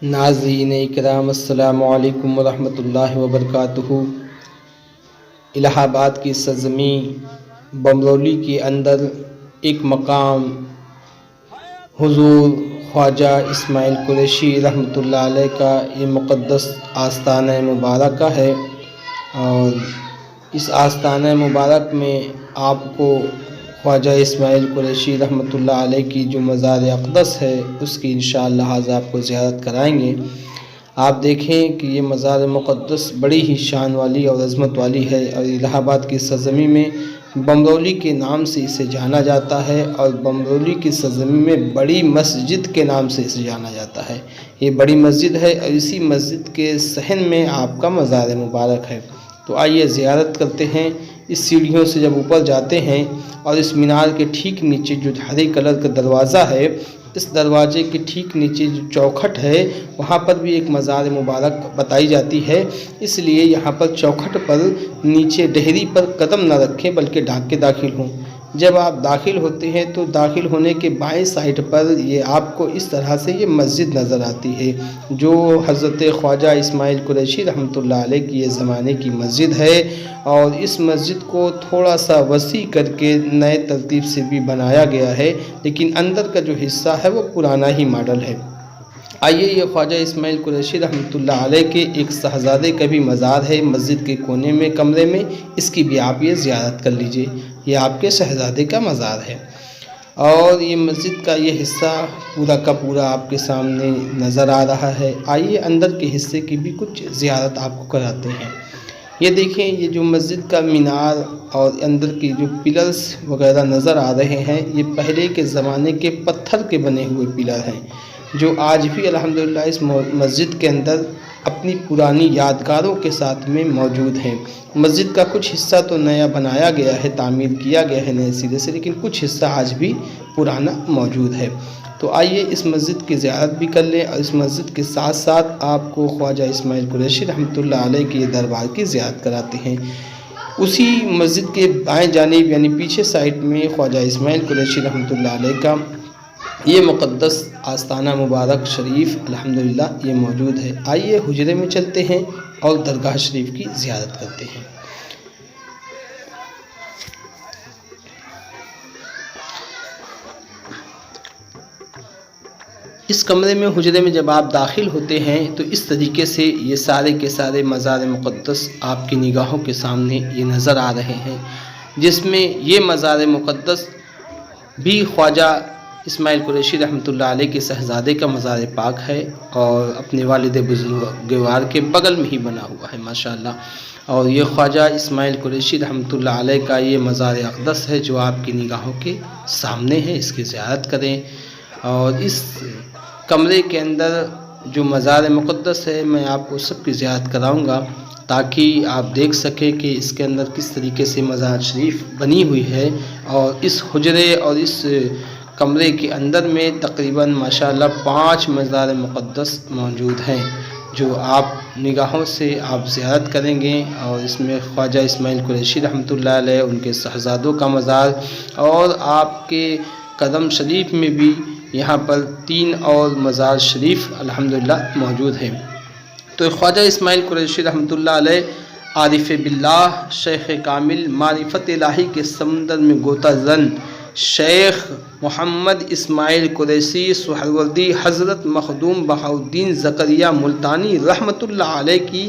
नाज़रीन इकराम अस्सलामु अलैकुम वरहमतुल्लाहि वबरकातुहू। इलाहाबाद की सरज़मीं बमरौली के अंदर एक मकाम हुज़ूर ख्वाजा इस्माइल कुरैशी रहमतुल्लाह अलैह का ये मुक़द्दस आस्ताना मुबारक है। और इस आस्ताना मुबारक में आपको ख्वाजा इस्माइल कुरैशी रहमतुल्लाह अलैह की जो मज़ार अक़दस है उसकी इंशाअल्लाह आज आपको ज़ियारत कराएंगे। आप देखें कि ये मज़ार मुक़द्दस बड़ी ही शान वाली और अज़मत वाली है और इलाहाबाद की सरज़मीं में बमरौली के नाम से इसे जाना जाता है और बमरौली की सरज़मीं में बड़ी मस्जिद के नाम से इसे जाना जाता है। ये बड़ी मस्जिद है और इसी मस्जिद के सहन में आपका मज़ार मुबारक है। तो आइए ज़ियारत करते हैं। इस सीढ़ियों से जब ऊपर जाते हैं और इस मीनार के ठीक नीचे जो हरे कलर का दरवाज़ा है, इस दरवाजे के ठीक नीचे जो चौखट है वहाँ पर भी एक मज़ार मुबारक बताई जाती है। इसलिए यहाँ पर चौखट पर नीचे डेहरी पर कदम न रखें बल्कि ढाँक के दाखिल हों। जब आप दाखिल होते हैं तो दाखिल होने के बाएं साइड पर ये आपको इस तरह से ये मस्जिद नज़र आती है जो हज़रत ख्वाजा इस्माइल कुरैशी रहमतुल्लाह अलैह की ये ज़माने की मस्जिद है। और इस मस्जिद को थोड़ा सा वसी करके नए तरतीब से भी बनाया गया है, लेकिन अंदर का जो हिस्सा है वो पुराना ही मॉडल है। आइए ये ख्वाजा इस्माइल कुरैशी रहमतुल्लाह अलैह के एक शहज़ादे का भी मज़ार है मस्जिद के कोने में कमरे में, इसकी भी आप ये ज़ियारत कर लीजिए। ये आपके शहज़ादे का मज़ार है और ये मस्जिद का ये हिस्सा पूरा का पूरा आपके सामने नज़र आ रहा है। आइए अंदर के हिस्से की भी कुछ ज़ियारत आपको कराते हैं। ये देखें, ये जो मस्जिद का मीनार और अंदर की जो पिलर्स वगैरह नज़र आ रहे हैं, ये पहले के ज़माने के पत्थर के बने हुए पिलर हैं जो आज भी अल्हम्दुलिल्लाह इस मस्जिद के अंदर अपनी पुरानी यादगारों के साथ में मौजूद हैं। मस्जिद का कुछ हिस्सा तो नया बनाया गया है, तामीर किया गया है नए सिरे से, लेकिन कुछ हिस्सा आज भी पुराना मौजूद है। तो आइए इस मस्जिद की ज़ियारत भी कर लें और इस मस्जिद के साथ साथ आपको ख्वाजा इस्माइल कुरैशी रहमतुल्लाह अलैह के दरबार की ज़ियारत कराते हैं। उसी मस्जिद के बाएं जानिब यानी पीछे साइड में ख्वाजा इस्माइल कुरैशी रहमतुल्लाह अलैह का ये मुक़द्दस आस्ताना मुबारक शरीफ अल्हम्दुलिल्लाह ये मौजूद है। आइए हुजरे में चलते हैं और दरगाह शरीफ की ज़ियारत करते हैं। इस कमरे में हुजरे में जब आप दाखिल होते हैं तो इस तरीके से ये सारे के सारे मज़ार मुक़द्दस आपकी निगाहों के सामने ये नज़र आ रहे हैं, जिसमें ये मज़ार मुक़द्दस भी ख्वाजा इस्माइल कुरैशी रहमतुल्लाह अलैह के शहज़ादे का मज़ार पाक है और अपने वालिद बुज़ुर्गवार के बगल में ही बना हुआ है माशाअल्लाह। और ये ख्वाजा इस्माइल कुरैशी रहमतुल्लाह अलैह का ये मज़ार अक़दस है जो आपकी निगाहों के सामने है। इसकी ज़ियारत करें और इस कमरे के अंदर जो मज़ार मुक़द्दस है मैं आपको सबकी ज़ियारत कराऊँगा ताकि आप देख सकें कि इसके अंदर किस तरीके से मज़ार शरीफ बनी हुई है। और इस हुजरे और इस कमरे के अंदर में तकरीबन माशाअल्लाह 5 मज़ार मुक़द्दस मौजूद हैं जो आप निगाहों से आप ज़ियारत करेंगे। और इसमें ख्वाजा इस्माइल कुरैशी रहमतुल्लाह अलैह उनके शहज़ादों का मज़ार और आपके कदम शरीफ में भी यहाँ पर 3 और मज़ार शरीफ अल्हम्दुलिल्लाह मौजूद हैं। तो ख्वाजा इस्माइल कुरैशी रहमतुल्लाह अलैह आरिफ़ बिल्लाह, शेख कामिल, मारिफत इलाही के समंदर में गोता ज़न शेख मोहम्मद इस्माइल कुरैशी सुहरवर्दी हज़रत मखदूम बहाउद्दीन ज़करिया मुल्तानी रहमतुल्लाह अलैह की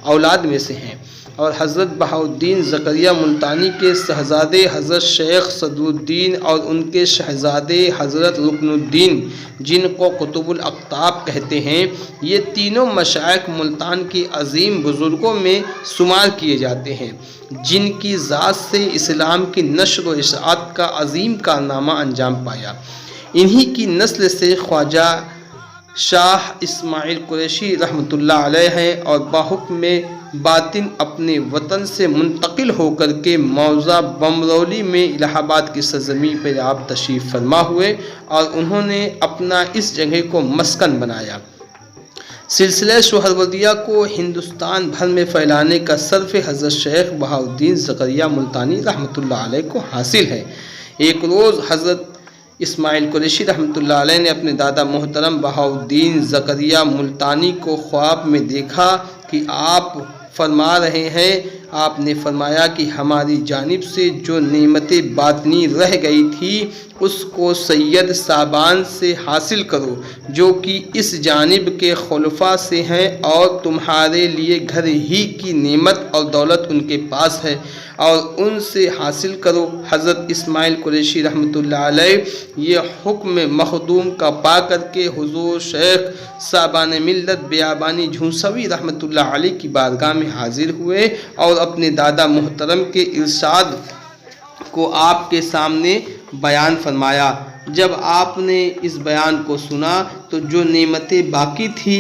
औलाद में से हैं और हज़रत बहाउद्दीन ज़करिया मुल्तानी के शहज़ादे हज़रत शेख सदरुद्दीन और उनके शहज़ादे हज़रत रुकनुद्दीन जिनको कुतुबुल अक़ताब कहते हैं, ये तीनों मशाइख मुल्तान के अज़ीम बुज़ुर्गों में शुमार किए जाते हैं जिनकी ज़ात से इस्लाम की नश्र व इशाअत का अज़ीम कारनामा अंजाम पाया। इन्हीं की नस्ल से ख्वाजा शाह इस्माइल कुरैशी रहमतुल्लाह अलैह हैं और बाहुक्म बातिन अपने वतन से मुंतकिल होकर के मौज़ा बमरौली में इलाहाबाद की सरज़मीं पर आप तशरीफ़ फरमा हुए और उन्होंने अपना इस जगह को मस्कन बनाया। सिलसिला सुहरवर्दिया को हिंदुस्तान भर में फैलाने का सर्फ़ हज़रत शेख बहाउद्दीन ज़करिया मुल्तानी रहमतुल्लाह अलैह को हासिल है। एक रोज़ हज़रत इस्माइल कुरैशी रहमतुल्लाह अलैह ने अपने दादा मोहतरम बहाउद्दीन ज़करिया मुल्तानी को ख्वाब में देखा कि आप फरमा रहे हैं, आपने फरमाया कि हमारी जानिब से जो नेमतें बातनी रह गई थी उसको सैयद साबान से हासिल करो, जो कि इस जानिब के खुलफा से हैं और तुम्हारे लिए घर ही की नेमत और दौलत उनके पास है, और उनसे हासिल करो। हज़रत इस्माइल कुरैशी रहमतुल्लाह अलैह ये हुक्म मखदूम का पा करके हुजूर शेख साबान मिल्लत बियाबानी झूंसवी रहमतुल्लाह अलैह की बारगाह में हाजिर हुए और अपने दादा मोहतरम के इरशाद को आपके सामने बयान फरमाया। जब आपने इस बयान को सुना तो जो नेमतें बाकी थी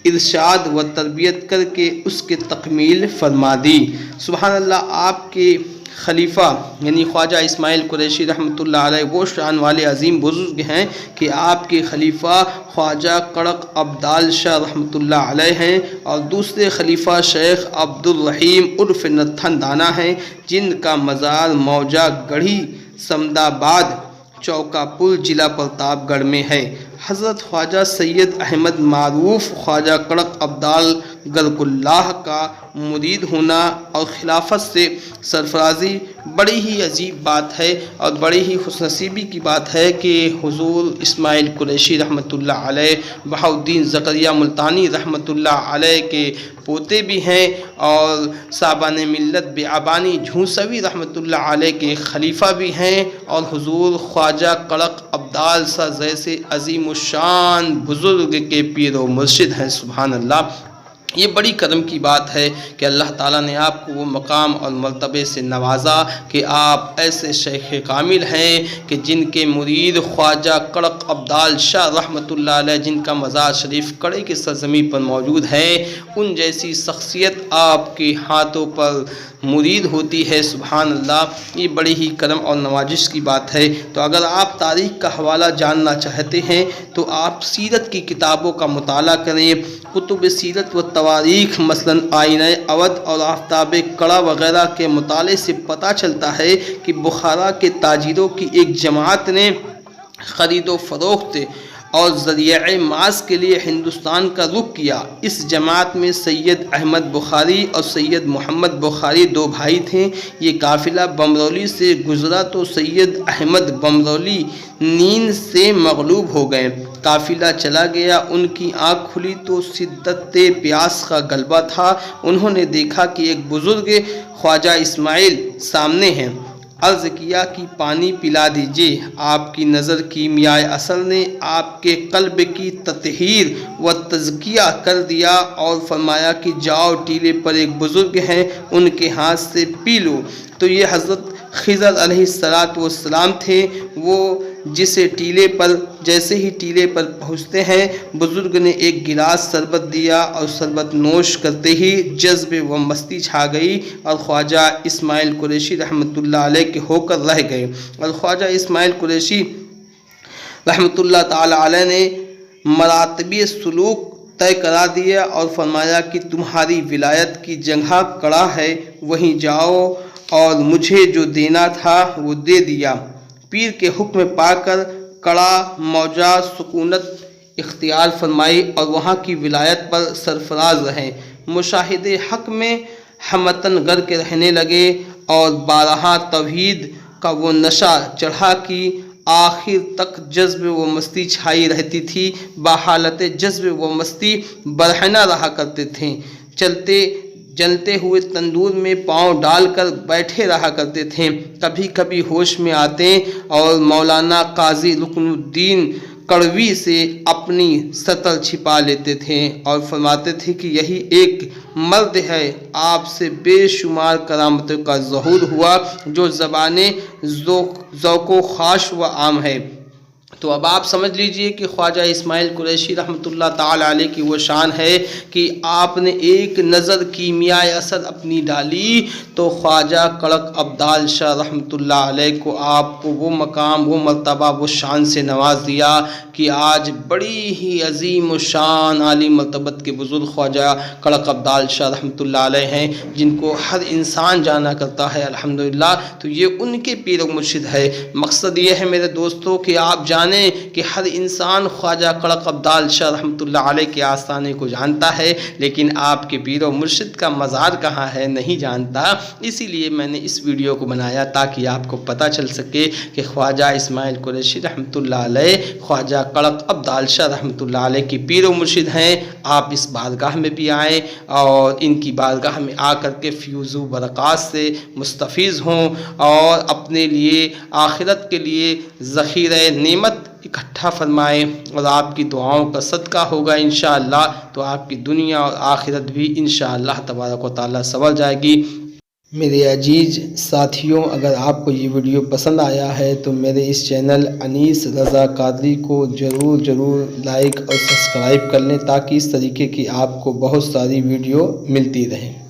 इरशाद व तरबियत करके उसके तकमील फरमा दी। सुभान अल्लाह, आपके खलीफा यानी ख्वाजा इस्माइल कुरैशी रहमतुल्लाह अलैह वो शान वाले अजीम बुजुर्ग हैं कि आपके खलीफा ख्वाजा कड़क अब्दाल शाह रहमतुल्लाह अलैह हैं और दूसरे खलीफा शेख अब्दुल रहीम उर्फ नत्थन दाना हैं, जिनका मज़ार मौजा गढ़ी समदाबाद चौकापुर जिला प्रतापगढ़ में है। हज़रत ख्वाजा सैयद अहमद मारूफ ख्वाजा कड़क अब्दाल गरकुल्लाह का मुरीद होना और खिलाफत से सरफराजी बड़ी ही अजीब बात है और बड़ी ही खुशनसीबी की बात है कि हुजूर इस्माइल कुरैशी रहमतुल्लाह अलैह बहाउद्दीन ज़करिया मुल्तानी रहमतुल्लाह अलैह के पोते भी हैं और साबान मिल्लत बियाबानी झूंसवी रहमतुल्लाह अलैह के खलीफा भी हैं और हुजूर ख्वाजा कड़क अब्दाल सा जैसे अजीमुशान बुज़ुर्ग के पीर व मुर्शिद हैं। सुभान अल्लाह, ये बड़ी करम की बात है कि अल्लाह ताला ने आपको वो मकाम और मर्तबे से नवाजा कि आप ऐसे शेख कामिल हैं कि जिनके मुरीद ख्वाजा कड़क अब्दाल शाह रहमतुल्लाह अलैह जिनका मज़ार शरीफ कड़े की सरजमी पर मौजूद है, उन जैसी शख्सियत आपके हाथों पर मुरीद होती है। सुभान अल्लाह, ये बड़ी ही करम और नवाजिश की बात है। तो अगर आप तारीख़ का हवाला जानना चाहते हैं तो आप सीरत की किताबों का मुताला करें। कुतुब सीरत व तवारीख़ मसलन आईने अवध और आफ्ताब कड़ा वग़ैरह के मुताले से पता चलता है कि बुखारा के ताजिरों की एक जमात ने ख़रीदो फ़रोख्त और ज़रिए मास के लिए हिंदुस्तान का रुख किया। इस जमात में सैयद अहमद बुखारी और सैयद मोहम्मद बुखारी दो भाई थे। ये काफ़िला बमरौली से गुज़रा तो सैयद अहमद बमरौली नींद से मगलूब हो गए। काफ़िला चला गया, उनकी आँख खुली तो शिद्दत प्यास का गलबा था। उन्होंने देखा कि एक बुज़ुर्ग ख्वाजा इस्माइल सामने हैं। अर्ज़ किया कि पानी पिला दीजिए। आपकी नज़र कीमियाए असर ने आपके कल्ब की ततहीर व तज़किया कर दिया और फरमाया कि जाओ, टीले पर एक बुज़ुर्ग हैं, उनके हाथ से पी लो। तो ये हज़रत खिज़र अलैहिस्सलातु वस्सलाम थे, वो जिसे टीले पर जैसे ही टीले पर पहुँचते हैं बुज़ुर्ग ने एक गिलास शरबत दिया और शरबत नोश करते ही जज्ब व मस्ती छा गई और ख्वाजा इस्माइल कुरैशी रहमतुल्लाह अलैह के होकर रह गए। और ख्वाजा इस्माइल कुरैशी रहमतुल्लाह ताला अलैह ने मरातबी सलूक तय करा दिया और फरमाया कि तुम्हारी विलायत की जगह कड़ा है, वहीं जाओ और मुझे जो देना था वो दे दिया। पीर के हुक्म पाकर कड़ा मौजा सुकूनत इख्तियार फरमाई और वहाँ की विलायत पर सरफराज रहे। मुशाहिदे हक़ में हमतन गर के रहने लगे और बारहा तौहीद का वो नशा चढ़ा कि आखिर तक जज्ब व मस्ती छाई रहती थी। बहालत जज्ब व मस्ती बरहना रहा करते थे। जलते हुए तंदूर में पांव डालकर बैठे रहा करते थे। कभी कभी होश में आते और मौलाना काजी रुकनुद्दीन कड़वी से अपनी सतर छिपा लेते थे और फरमाते थे कि यही एक मर्द है, आपसे बेशुमार करामतों का ज़हूर हुआ जो ज़बाने ज़ौक़ो ख़ाश व आम है। तो अब आप समझ लीजिए कि ख्वाजा इस्माइल कुरैशी रहमतुल्लाह ताला अलैह की वो शान है कि आपने एक नज़र कीमियाए असर अपनी डाली तो ख्वाजा कड़क अब्दाल शाह रहमतुल्लाह अलैह को आपको वो मकाम, वो मर्तबा, वो शान से नवाज दिया कि आज बड़ी ही अजीम शान आली मर्तबत के बुज़ुर्ग ख्वाजा कड़क अब्दाल शाह रहमतुल्लाह अलैह हैं, जिनको हर इंसान जाना करता है अल्हम्दुलिल्लाह। तो ये उनके पीर व मुर्शिद है। मकसद ये है मेरे दोस्तों कि आप जानें कि हर इंसान ख्वाजा कड़क अब्दाल शाह रहमतुल्लाह अलैह के आस्थाने को जानता है, लेकिन आपके पीर व मुर्शिद का मज़ार कहाँ है नहीं जानता। इसीलिए मैंने इस वीडियो को बनाया ताकि आपको पता चल सके कि ख्वाजा इस्माइल कुरैशी रहमतुल्लाह अलैह ख्वाजा कड़क अब्दाल शाह रहमतुल्लाह अलैह की पीर व मुर्शिद हैं। आप इस बारगाह में भी आएँ और इनकी बारगाह में आकर के फ्यूज़ बरक़ात से मुस्तफ़ीज़ हों और अपने लिए आखिरत के लिए ज़ख़ीरा नेमत इकट्ठा फरमाएँ और आपकी दुआओं का सदका होगा इंशाअल्लाह। तो आपकी दुनिया और आखिरत भी इंशाअल्लाह तबारक व तआला संवर जाएगी। मेरे अजीज़ साथियों, अगर आपको ये वीडियो पसंद आया है तो मेरे इस चैनल अनीस रज़ा कादरी को ज़रूर लाइक और सब्सक्राइब कर लें ताकि इस तरीके की आपको बहुत सारी वीडियो मिलती रहें।